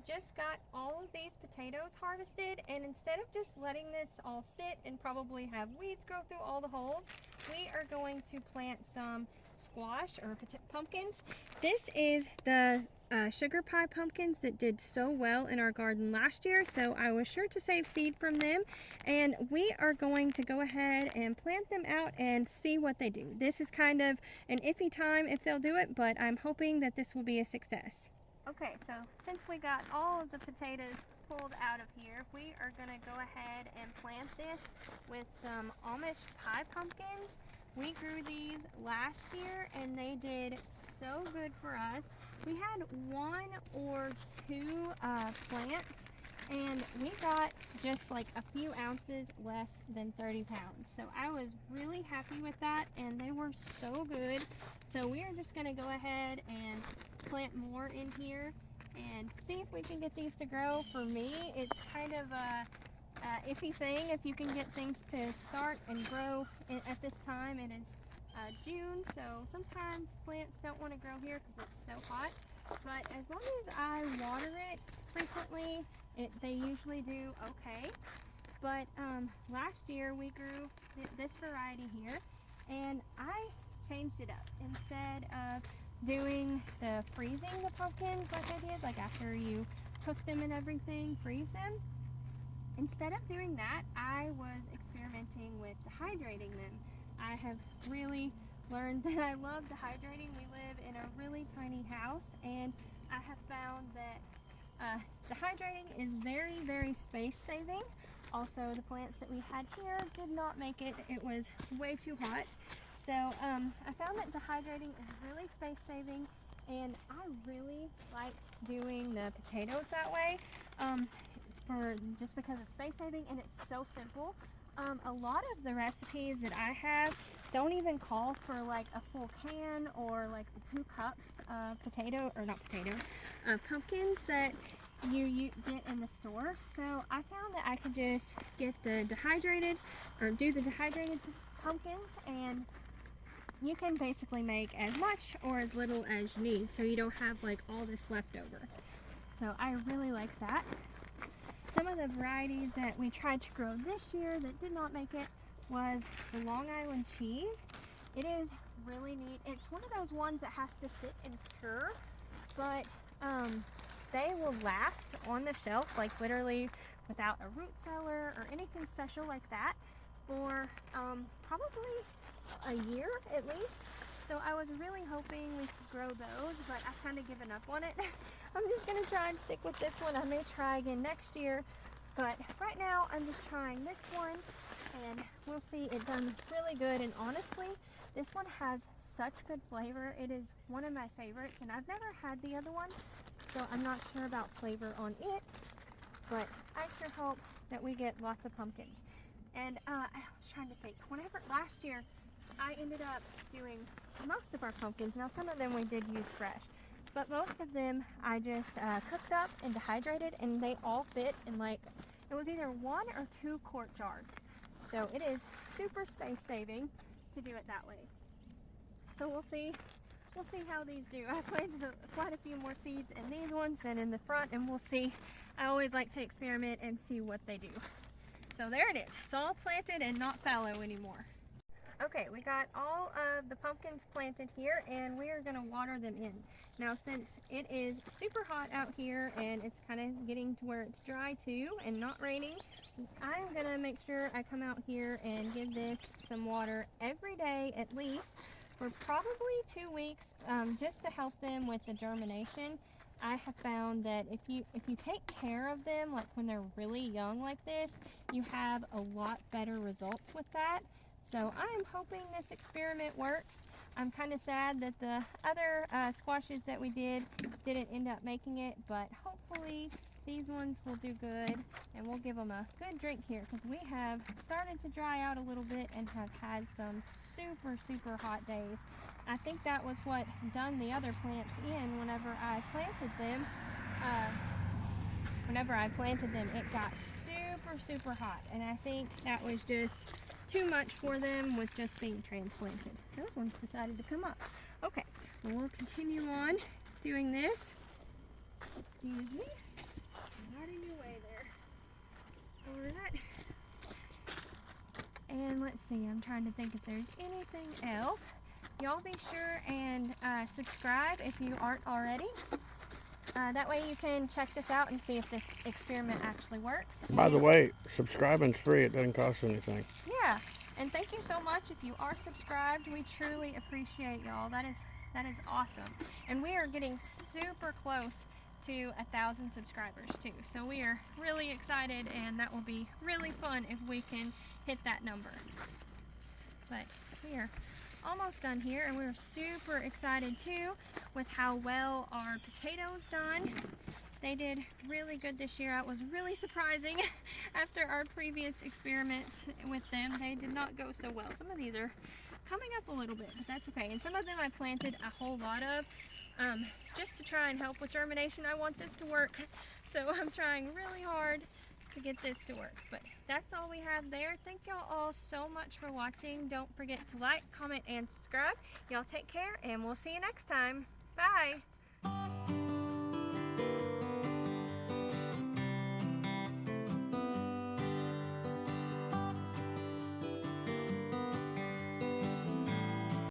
just got all of these potatoes harvested, and instead of just letting this all sit and probably have weeds grow through all the holes, we are going to plant some squash or pumpkins. This is the sugar pie pumpkins that did so well in our garden last year, so I was sure to save seed from them, and we are going to go ahead and plant them out and see what they do. This is kind of an iffy time if they'll do it, but I'm hoping that this will be a success. Okay, so since we got all of the potatoes pulled out of here, we are going to go ahead and plant this with some Amish pie pumpkins. We grew these last year and they did so good for us. We had one or two plants and we got just like a few ounces less than 30 pounds. So I was really happy with that and they were so good. So we are just going to go ahead and plant more in here and see if we can get these to grow. For me, it's kind of a iffy thing if you can get things to start and grow at this time. It is June, so sometimes plants don't want to grow here because it's so hot, but as long as I water it frequently, they usually do okay. But last year we grew this variety here and I changed it up. Instead of doing the freezing the pumpkins like I did, like after you cook them and everything, freeze them, instead of doing that, I was experimenting with dehydrating them. I have really learned that I love dehydrating. We live in a really tiny house and I have found that dehydrating is very, very space saving. Also, the plants that we had here did not make it. It was way too hot. So I found that dehydrating is really space saving and I really like doing the potatoes that way. Just because it's space saving and it's so simple. A lot of the recipes that I have don't even call for like a full can or like the 2 cups of pumpkins that you get in the store. So I found that I could just get the dehydrated or do the dehydrated pumpkins, and you can basically make as much or as little as you need, so you don't have like all this left over. So I really like that. Some of the varieties that we tried to grow this year that did not make it was the Long Island cheese. It is really neat. It's one of those ones that has to sit and cure, but they will last on the shelf, like literally without a root cellar or anything special like that, for probably a year at least. So I was really hoping we could grow those, but I've kind of given up on it. I'm just going to try and stick with this one. I may try again next year, but right now I'm just trying this one and we'll see. It done really good, and honestly, this one has such good flavor. It is one of my favorites, and I've never had the other one, so I'm not sure about flavor on it, but I sure hope that we get lots of pumpkins. And I was trying to think, last year, I ended up doing most of our pumpkins. Now some of them we did use fresh, but most of them I just cooked up and dehydrated, and they all fit in like, it was either 1 or 2 quart jars. So it is super space saving to do it that way. So we'll see how these do. I planted quite a few more seeds in these ones than in the front, and we'll see. I always like to experiment and see what they do. So there it is. It's all planted and not fallow anymore. Okay, we got all of the pumpkins planted here and we are going to water them in. Now since it is super hot out here and it's kind of getting to where it's dry too and not raining, I'm going to make sure I come out here and give this some water every day at least for probably 2 weeks, just to help them with the germination. I have found that if you take care of them, like when they're really young like this, you have a lot better results with that. So I'm hoping this experiment works. I'm kind of sad that the other squashes that we didn't end up making it, but hopefully these ones will do good and we'll give them a good drink here, because we have started to dry out a little bit and have had some super hot days. I think that was what done the other plants in whenever I planted them. It got super hot, and I think that was just too much for them with just being transplanted. Those ones decided to come up. Okay, well, we'll continue on doing this. Excuse me. Right in your way there. Alright. And let's see, I'm trying to think if there's anything else. Y'all be sure and subscribe if you aren't already. That way you can check this out and see if this experiment actually works. By the way, subscribing's free. It doesn't cost anything. Yeah, and thank you so much if you are subscribed. We truly appreciate y'all. That is awesome. And we are getting super close to 1,000 subscribers too. So we are really excited, and that will be really fun if we can hit that number. But we are almost done here, and we're super excited too with how well our potatoes done. They did really good this year. It was really surprising after our previous experiments with them. They did not go so well. Some of these are coming up a little bit, but that's okay. And some of them I planted a whole lot of just to try and help with germination. I want this to work, so I'm trying really hard to get this to work. But that's all we have there. Thank y'all all so much for watching. Don't forget to like, comment, and subscribe. Y'all take care, and we'll see you next time. Bye.